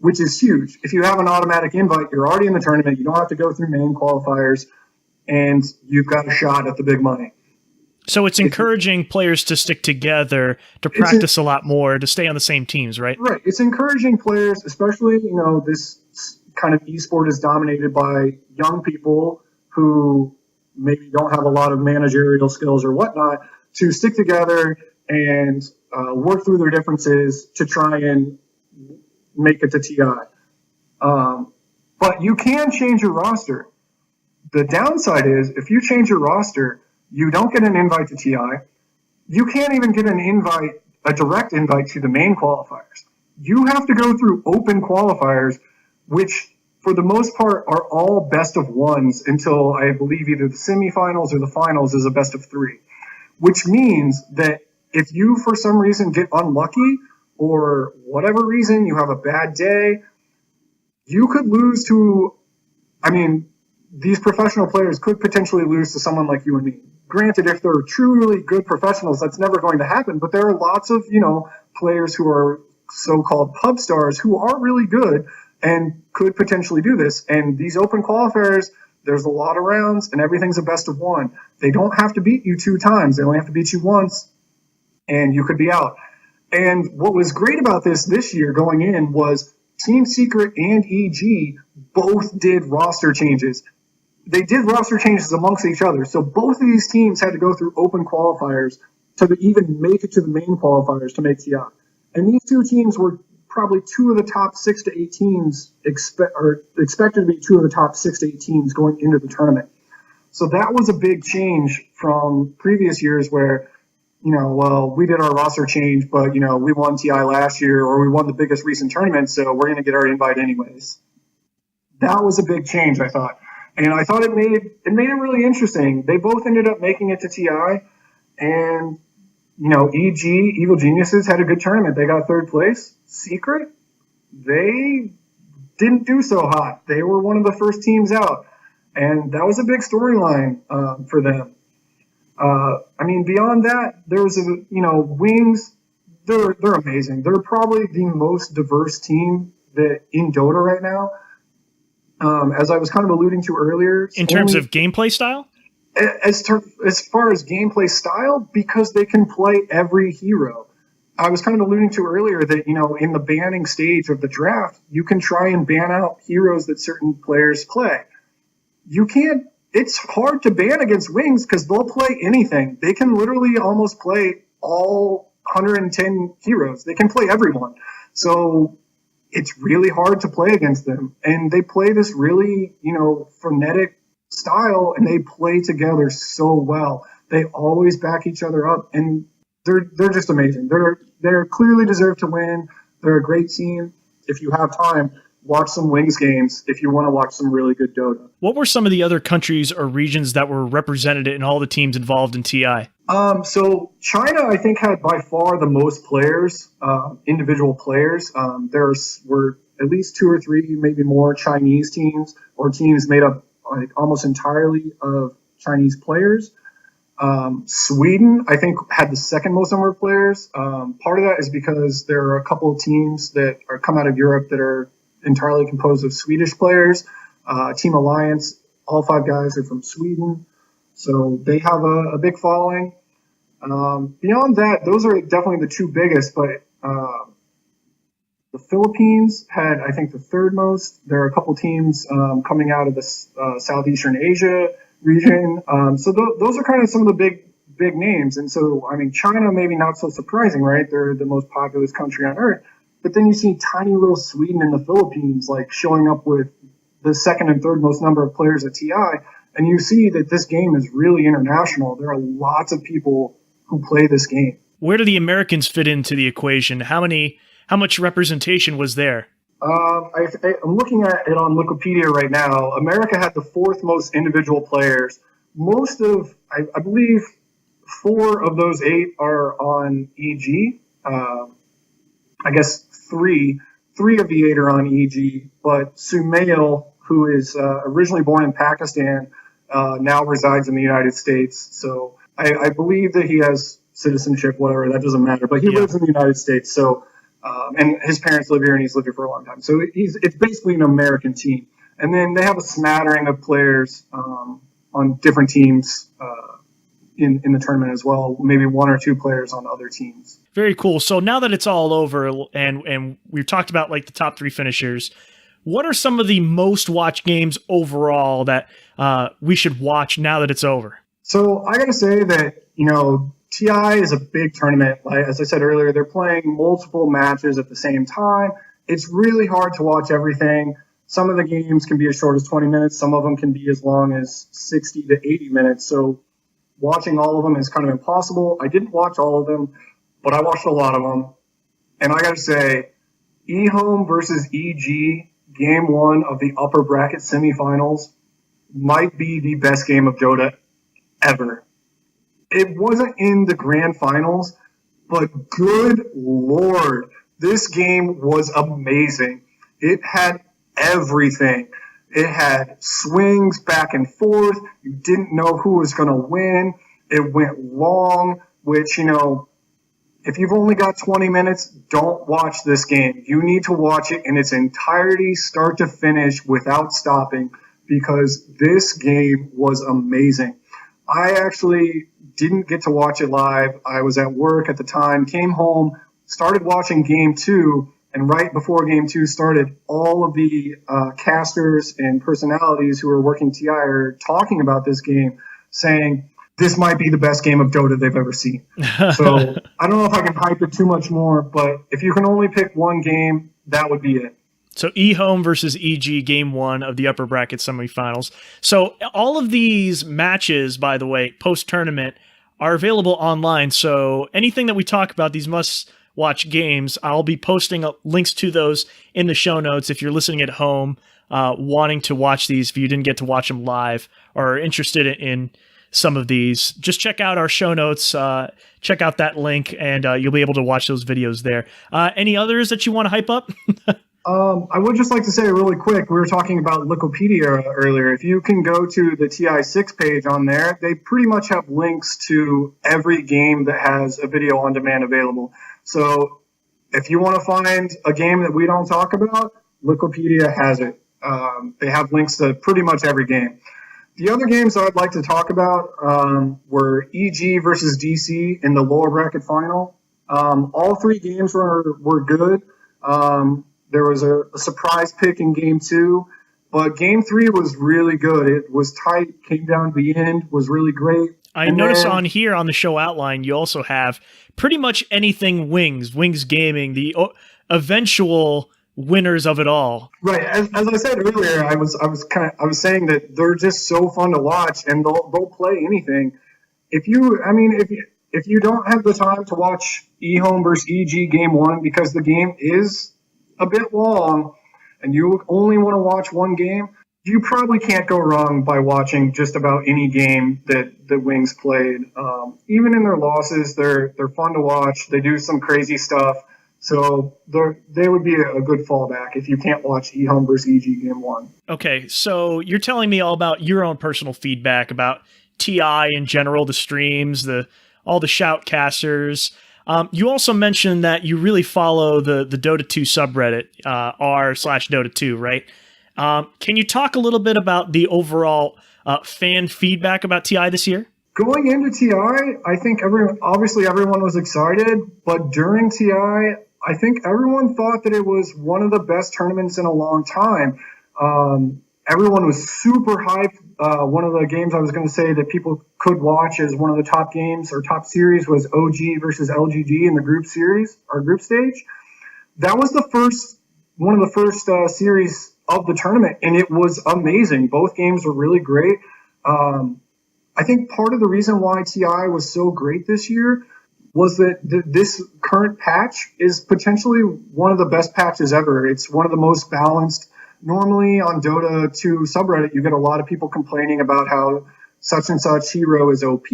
which is huge. If you have an automatic invite, you're already in the tournament. You don't have to go through main qualifiers, and you've got a shot at the big money. So it's encouraging players to stick together, to practice a lot more, to stay on the same teams, right? Right. It's encouraging players, especially, this kind of esport is dominated by young people who maybe don't have a lot of managerial skills or whatnot, to stick together and work through their differences to try and make it to TI. But you can change your roster. The downside is if you change your roster, you don't get an invite to TI. You can't even get a direct invite to the main qualifiers. You have to go through open qualifiers, which for the most part are all best of ones until I believe either the semifinals or the finals is a best of three, which means that if you for some reason get unlucky or whatever reason you have a bad day, you could lose to, these professional players could potentially lose to someone like you and me. Granted, if they're truly good professionals, that's never going to happen. But there are lots of, players who are so-called pub stars who are really good and could potentially do this. And these open qualifiers, there's a lot of rounds and everything's a best of one. They don't have to beat you 2 times. They only have to beat you once and you could be out. And what was great about this year going in was Team Secret and EG both did roster changes. They did roster changes amongst each other. So both of these teams had to go through open qualifiers to even make it to the main qualifiers to make TI. And these two teams were probably 2 of the top 6 to 8 teams expected to be 2 of the top 6 to 8 teams going into the tournament. So that was a big change from previous years where, we did our roster change, but, we won TI last year or we won the biggest recent tournament, so we're going to get our invite anyways. That was a big change, I thought. And I thought it made it really interesting. They both ended up making it to TI, and EG, Evil Geniuses, had a good tournament. They got 3rd place. Secret, they didn't do so hot. They were one of the first teams out, and that was a big storyline for them. Beyond that, there was Wings. They're amazing. They're probably the most diverse team that in Dota right now. As I was kind of alluding to earlier. In terms of gameplay style? As far as gameplay style, because they can play every hero. I was kind of alluding to earlier that, in the banning stage of the draft, you can try and ban out heroes that certain players play. It's hard to ban against Wings because they'll play anything. They can literally almost play all 110 heroes. They can play everyone. So it's really hard to play against them. And they play this really, frenetic style, and they play together so well. They always back each other up, and they're just amazing. They're clearly deserve to win. They're a great team. If you have time, watch some Wings games if you want to watch some really good Dota. What were some of the other countries or regions that were represented in all the teams involved in TI? So China, I think, had by far the most players, individual players. There were at least 2 or 3, maybe more Chinese teams or teams made up almost entirely of Chinese players. Sweden, I think, had the 2nd most number of players. Part of that is because there are a couple of teams that come out of Europe that are entirely composed of Swedish players. Team Alliance, all 5 guys are from Sweden. So they have a big following. Beyond that, those are definitely the two biggest, but the Philippines had, I think, the third most. There are a couple teams coming out of the Southeastern Asia region. So those are kind of some of the big names. And so, I mean, China, maybe not so surprising, right? They're the most populous country on earth. But then you see tiny little Sweden and the Philippines like showing up with the second and third most number of players at TI. And you see that this game is really international. There are lots of people who play this game. Where do the Americans fit into the equation? How much representation was there? I'm looking at it on Wikipedia right now. America had the fourth most individual players. Most of, I believe, 4 of those 8 are on EG. I guess three of the 8 are on EG, but Sumail, who is originally born in Pakistan, now resides in the United States. So I believe that he has citizenship, whatever, that doesn't matter. But he lives in the United States, so and his parents live here, and he's lived here for a long time. So it's basically an American team. And then they have a smattering of players on different teams in the tournament as well, maybe 1 or 2 players on other teams. Very cool. So now that it's all over, and we've talked about like the top 3 finishers, what are some of the most watched games overall that we should watch now that it's over? So I got to say that, TI is a big tournament. Like, as I said earlier, they're playing multiple matches at the same time. It's really hard to watch everything. Some of the games can be as short as 20 minutes. Some of them can be as long as 60 to 80 minutes. So watching all of them is kind of impossible. I didn't watch all of them, but I watched a lot of them. And I got to say, eHome versus EG, game 1 of the upper bracket semifinals, might be the best game of Dota ever. It wasn't in the grand finals, but good Lord, this game was amazing. It had everything. It had swings back and forth. You didn't know who was going to win. It went long, which, if you've only got 20 minutes, don't watch this game. You need to watch it in its entirety, start to finish, without stopping, because this game was amazing. I actually didn't get to watch it live. I was at work at the time, came home, started watching game 2, and right before game 2 started, all of the casters and personalities who were working TI are talking about this game, saying this might be the best game of Dota they've ever seen. So I don't know if I can hype it too much more, but if you can only pick one game, that would be it. So eHome versus EG, game 1 of the upper bracket semifinals. So all of these matches, by the way, post-tournament, are available online. So anything that we talk about, these must-watch games, I'll be posting links to those in the show notes if you're listening at home, wanting to watch these, if you didn't get to watch them live or are interested in some of these. Just check out our show notes, check out that link, and you'll be able to watch those videos there. Any others that you want to hype up? I would just like to say really quick, we were talking about Wikipedia earlier. If you can go to the TI6 page on there, they pretty much have links to every game that has a video on demand available. So if you want to find a game that we don't talk about, Wikipedia has it. They have links to pretty much every game. The other games I'd like to talk about were EG versus DC in the lower bracket final. All 3 games were good. There was a surprise pick in game 2, but game 3 was really good. It was tight, came down to the end, was really great. I notice on here on the show outline, you also have pretty much anything Wings Gaming, the eventual winners of it all. Right. As I said earlier, I was saying that they're just so fun to watch, and they'll play anything. If you don't have the time to watch eHome versus EG game 1 because the game is a bit long and you only want to watch one game, you probably can't go wrong by watching just about any game that the Wings played. Even in their losses, they're fun to watch. They do some crazy stuff. So they would be a good fallback if you can't watch eHome versus EG game 1. Okay, so you're telling me all about your own personal feedback about TI in general, the streams, all the shoutcasters. You also mentioned that you really follow the Dota 2 subreddit, r/Dota 2, right? Can you talk a little bit about the overall fan feedback about TI this year? Going into TI, I think obviously everyone was excited, but during TI, I think everyone thought that it was one of the best tournaments in a long time. Everyone was super hyped. One of the games I was going to say that people could watch as one of the top games or top series was OG versus LGD in the group series or group stage. That was one of the first series of the tournament, and it was amazing. Both games were really great. I think part of the reason why TI was so great this year was that this current patch is potentially one of the best patches ever. It's one of the most balanced. Normally on Dota 2 subreddit, you get a lot of people complaining about how such and such hero is OP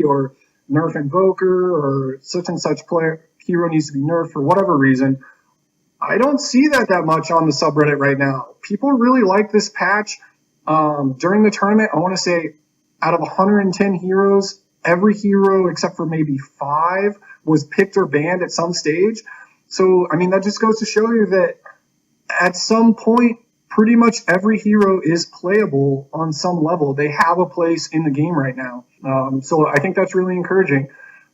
or nerf invoker or such and such hero needs to be nerfed for whatever reason. I don't see that much on the subreddit right now. People really like this patch. During the tournament, I want to say out of 110 heroes, every hero except for maybe 5 was picked or banned at some stage. So, I mean, that just goes to show you that at some point, pretty much every hero is playable on some level. They have a place in the game right now. So I think that's really encouraging.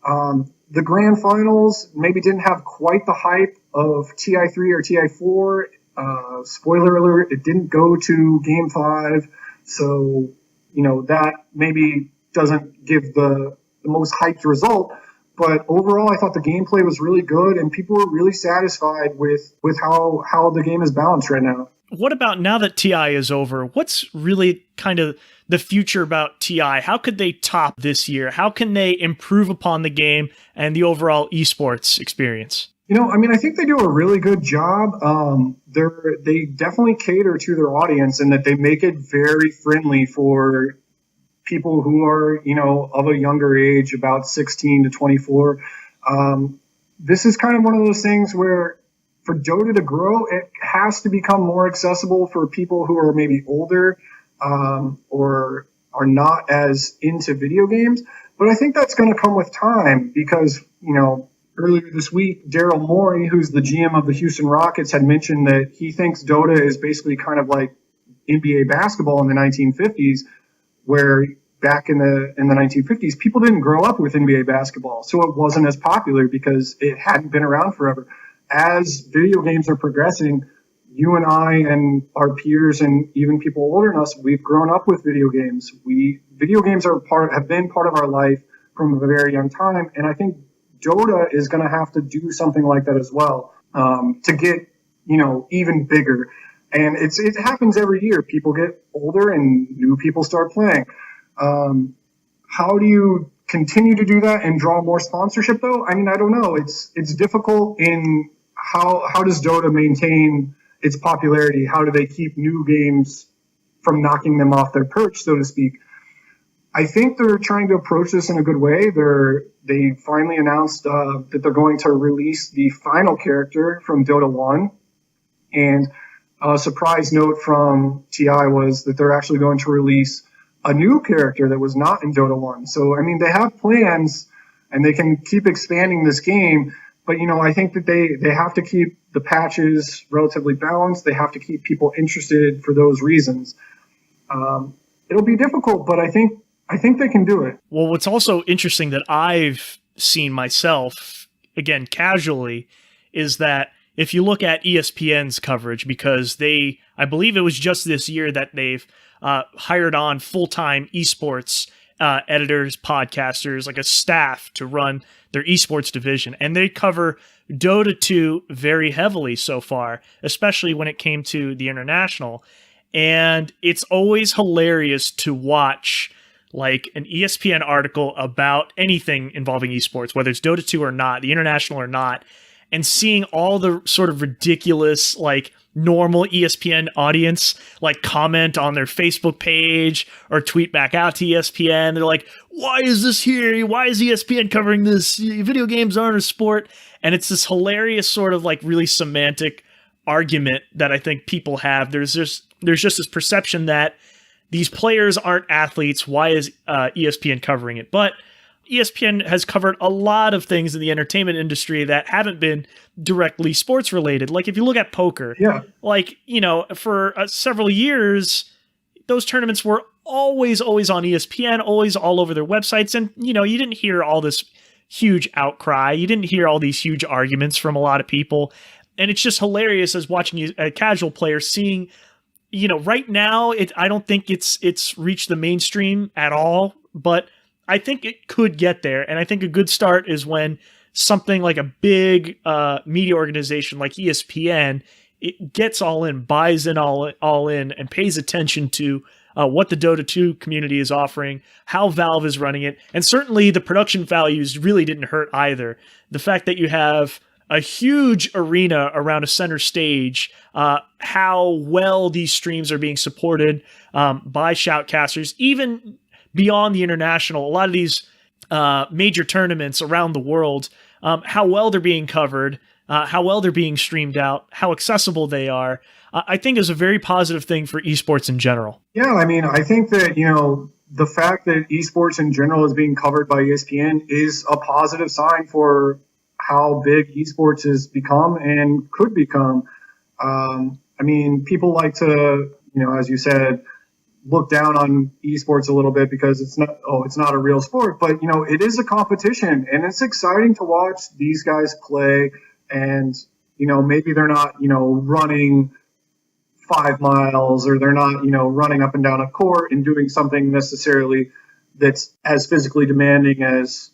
The grand finals maybe didn't have quite the hype of TI3 or TI4. Spoiler alert, it didn't go to Game 5. So, that maybe doesn't give the most hyped result. But overall, I thought the gameplay was really good, and people were really satisfied with how the game is balanced right now. What about now that TI is over? What's really kind of the future about TI? How could they top this year? How can they improve upon the game and the overall esports experience? I think they do a really good job. They definitely cater to their audience in that they make it very friendly for people who are, of a younger age, about 16 to 24. This is kind of one of those things where for Dota to grow, it has to become more accessible for people who are maybe older or are not as into video games. But I think that's going to come with time because, earlier this week, Daryl Morey, who's the GM of the Houston Rockets, had mentioned that he thinks Dota is basically kind of like NBA basketball in the 1950s, where back in the 1950s, people didn't grow up with NBA basketball, so it wasn't as popular because it hadn't been around forever. As video games are progressing, you and I and our peers and even people older than us, we've grown up with video games. Video games have been part of our life from a very young time, and I think Dota is going to have to do something like that as well to get even bigger. And it happens every year. People get older and new people start playing. How do you continue to do that and draw more sponsorship though? I mean, I don't know. It's difficult in how does Dota maintain its popularity? How do they keep new games from knocking them off their perch, so to speak? I think they're trying to approach this in a good way. They finally announced that they're going to release the final character from Dota 1. And a surprise note from TI was that they're actually going to release a new character that was not in Dota 1. So, I mean, they have plans and they can keep expanding this game. But, I think that they have to keep the patches relatively balanced. They have to keep people interested for those reasons. It'll be difficult, but I think they can do it. Well, what's also interesting that I've seen myself, again, casually, is that if you look at ESPN's coverage, because I believe it was just this year that they've hired on full-time esports editors, podcasters, like a staff to run their esports division. And they cover Dota 2 very heavily so far, especially when it came to the international. And it's always hilarious to watch like an ESPN article about anything involving esports, whether it's Dota 2 or not, the international or not, and seeing all the sort of ridiculous, like normal ESPN audience, like comment on their Facebook page or tweet back out to ESPN. They're like, why is this here? Why is ESPN covering this? Video games aren't a sport. And it's this hilarious sort of like really semantic argument that I think people have. There's just this perception that these players aren't athletes. Why is ESPN covering it? But ESPN has covered a lot of things in the entertainment industry that haven't been directly sports related. Like if you look at poker, yeah, like, for several years, those tournaments were always on ESPN, always all over their websites. And, you didn't hear all this huge outcry. You didn't hear all these huge arguments from a lot of people. And it's just hilarious as watching a casual player seeing, right now, I don't think it's reached the mainstream at all, but I think it could get there. And I think a good start is when something like a big media organization like ESPN, it gets all in, buys in all in, and pays attention to what the Dota 2 community is offering, how Valve is running it, and certainly the production values really didn't hurt either. The fact that you have a huge arena around a center stage, how well these streams are being supported by shoutcasters, even beyond the international, a lot of these major tournaments around the world, how well they're being covered, how well they're being streamed out, how accessible they are, I think is a very positive thing for esports in general. Yeah, I mean, I think that, the fact that esports in general is being covered by ESPN is a positive sign for how big esports has become and could become. I mean, people like to, as you said, look down on esports a little bit because it's not a real sport, but it is a competition and it's exciting to watch these guys play. And maybe they're not running 5 miles, or they're not running up and down a court and doing something necessarily that's as physically demanding as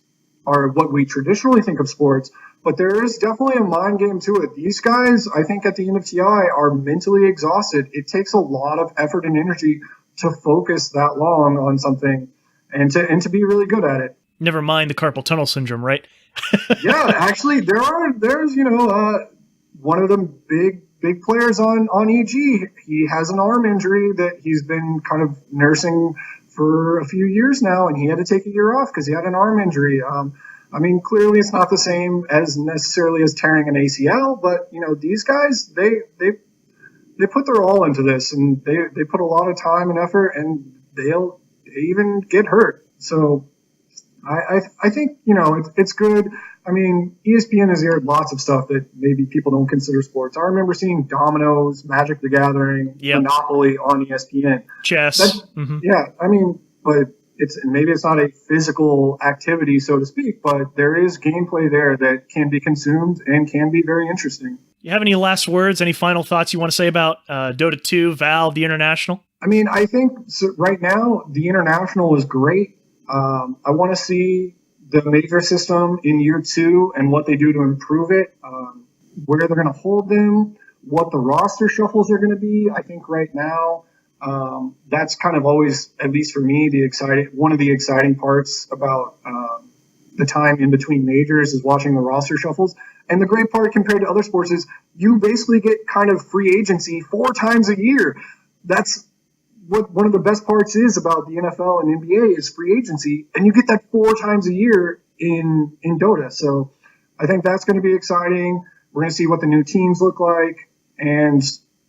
are what we traditionally think of sports. But there is definitely a mind game to it. These guys, I think at the end of TI, are mentally exhausted. It takes a lot of effort and energy to focus that long on something and to be really good at it. Never mind the carpal tunnel syndrome, right? Yeah, actually, there's one of the big players on EG. He has an arm injury that he's been kind of nursing for a few years now, and he had to take a year off because he had an arm injury. I mean, clearly it's not the same as necessarily as tearing an ACL, but these guys, they put their all into this, and they put a lot of time and effort, and they even get hurt. So I think it's good. I mean, ESPN has aired lots of stuff that maybe people don't consider sports. I remember seeing Dominoes, Magic the Gathering, Monopoly on ESPN. Chess. Yeah, I mean, but maybe it's not a physical activity, so to speak, but there is gameplay there that can be consumed and can be very interesting. You have any last words, any final thoughts you want to say about Dota 2, Valve, the International? I mean, I think right now the International is great. I want to see the major system in year 2 and what they do to improve it, where they're going to hold them, what the roster shuffles are going to be. I think right now, that's kind of always, at least for me, one of the exciting parts about the time in between majors is watching the roster shuffles. And the great part compared to other sports is you basically get kind of free agency 4 times a year. That's what one of the best parts is about the NFL and NBA is free agency, and you get that 4 times a year in Dota. So I think that's going to be exciting. We're going to see what the new teams look like, and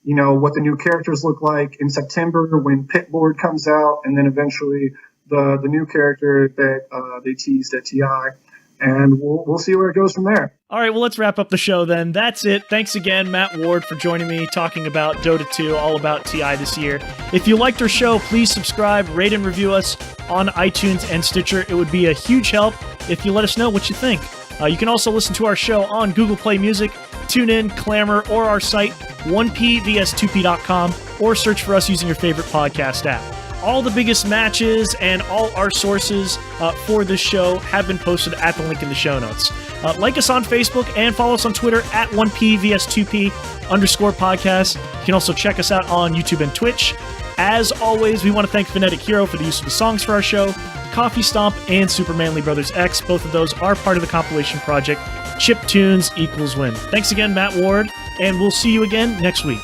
what the new characters look like in September when Pit Lord comes out, and then eventually the new character that they teased at TI. And we'll see where it goes from there. All right, well, let's wrap up the show then. That's it. Thanks again, Matt Ward, for joining me, talking about Dota 2, all about TI this year. If you liked our show, please subscribe, rate, and review us on iTunes and Stitcher. It would be a huge help if you let us know what you think. You can also listen to our show on Google Play Music, TuneIn, Clamor, or our site, 1pvs2p.com, or search for us using your favorite podcast app. All the biggest matches and all our sources for this show have been posted at the link in the show notes. Like us on Facebook and follow us on Twitter at 1pvs2p_podcast. You can also check us out on YouTube and Twitch. As always, we want to thank Phonetic Hero for the use of the songs for our show, Coffee Stomp, and Super Manly Brothers X. Both of those are part of the compilation project Chiptunes Equals Win. Thanks again, Matt Ward, and we'll see you again next week.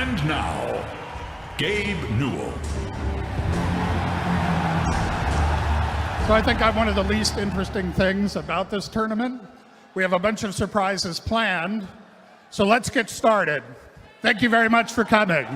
And now, Gabe Newell. So I think I'm one of the least interesting things about this tournament. We have a bunch of surprises planned, so let's get started. Thank you very much for coming.